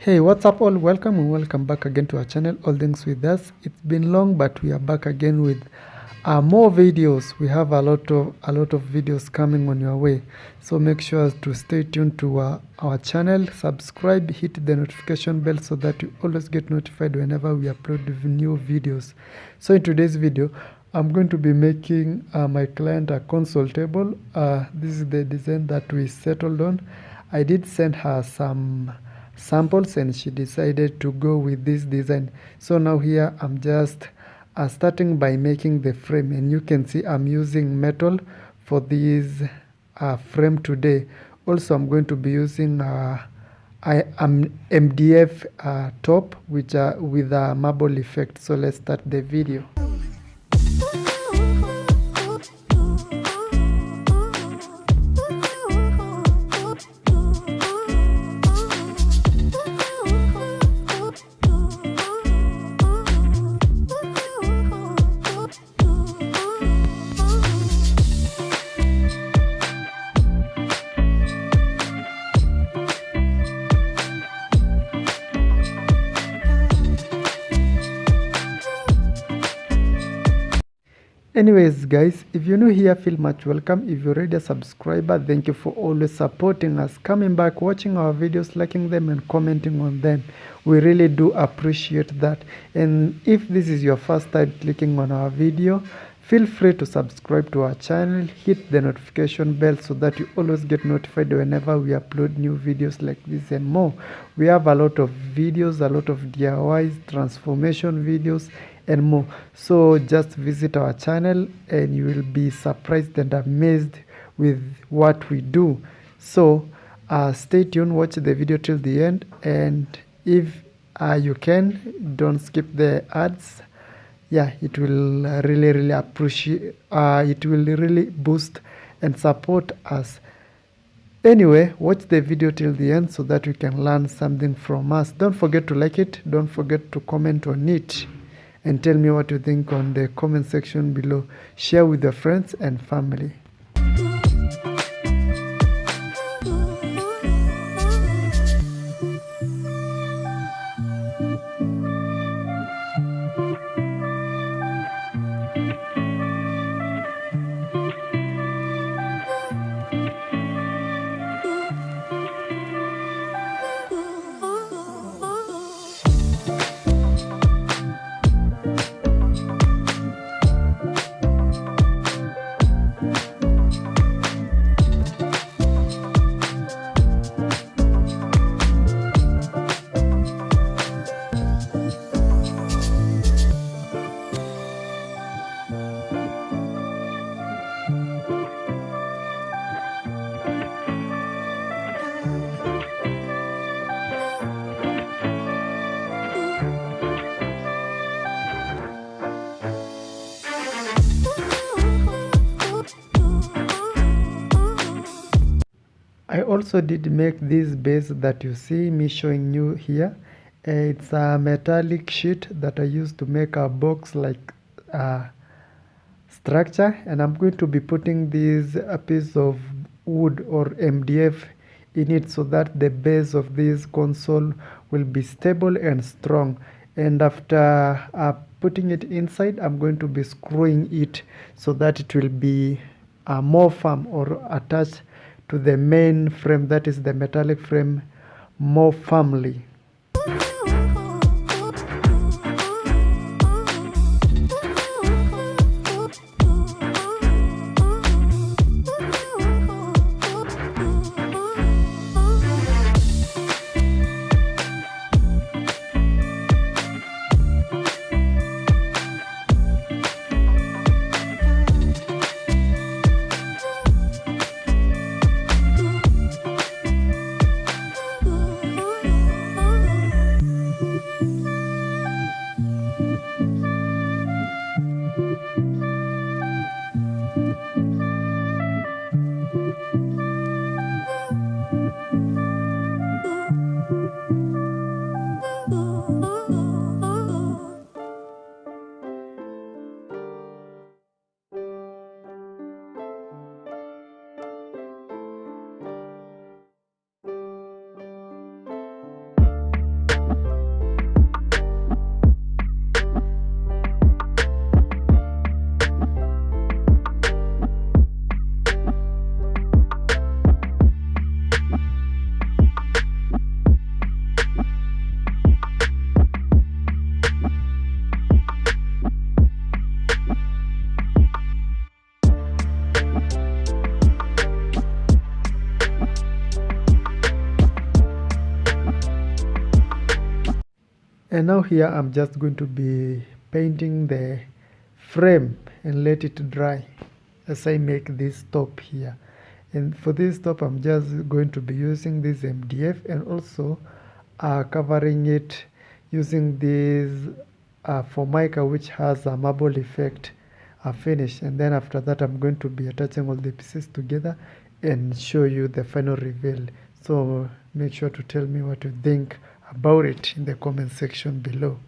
Hey, what's up all? Welcome and welcome back again to our channel, All Things With Us. It's been long, but we are back again with more videos. We have a lot of videos coming on your way, so make sure to stay tuned to our channel, subscribe, hit the notification bell so that you always get notified whenever we upload new videos. So in today's video, I'm going to be making my client a console table. This is the design that we settled on. I did send her some samples and she decided to go with this design. So now here I'm just starting by making the frame, and you can see I'm using metal for this frame today. Also I'm going to be using MDF top which with a marble effect. So let's start the video. Anyways guys, if you're new here, feel much welcome. If you're already a subscriber, thank you for always supporting us, coming back, watching our videos, liking them and commenting on them. We really do appreciate that. And if this is your first time clicking on our video, feel free to subscribe to our channel, hit the notification bell so that you always get notified whenever we upload new videos like this and more. We have a lot of videos, a lot of DIYs, transformation videos and more. So just visit our channel and you will be surprised and amazed with what we do. So stay tuned, watch the video till the end, and if you can, don't skip the ads. Yeah, it will really appreciate, it will really boost and support us. Anyway, watch the video till the end so that you can learn something from us. Don't forget to like it, don't forget to comment on it, and tell me what you think on the comment section below. Share with your friends and family. I also did make this base that you see me showing you here. It's a metallic sheet that I used to make a box like structure, and I'm going to be putting this a piece of wood or MDF in it so that the base of this console will be stable and strong. And after putting it inside, I'm going to be screwing it so that it will be more firm or attached to the main frame, that is the metallic frame, more firmly. And now here I'm just going to be painting the frame and let it dry as I make this top here. And for this top I'm just going to be using this MDF and also covering it using this formaica, which has a marble effect finish. And then after that I'm going to be attaching all the pieces together and show you the final reveal. So make sure to tell me what you think about it in the comment section below.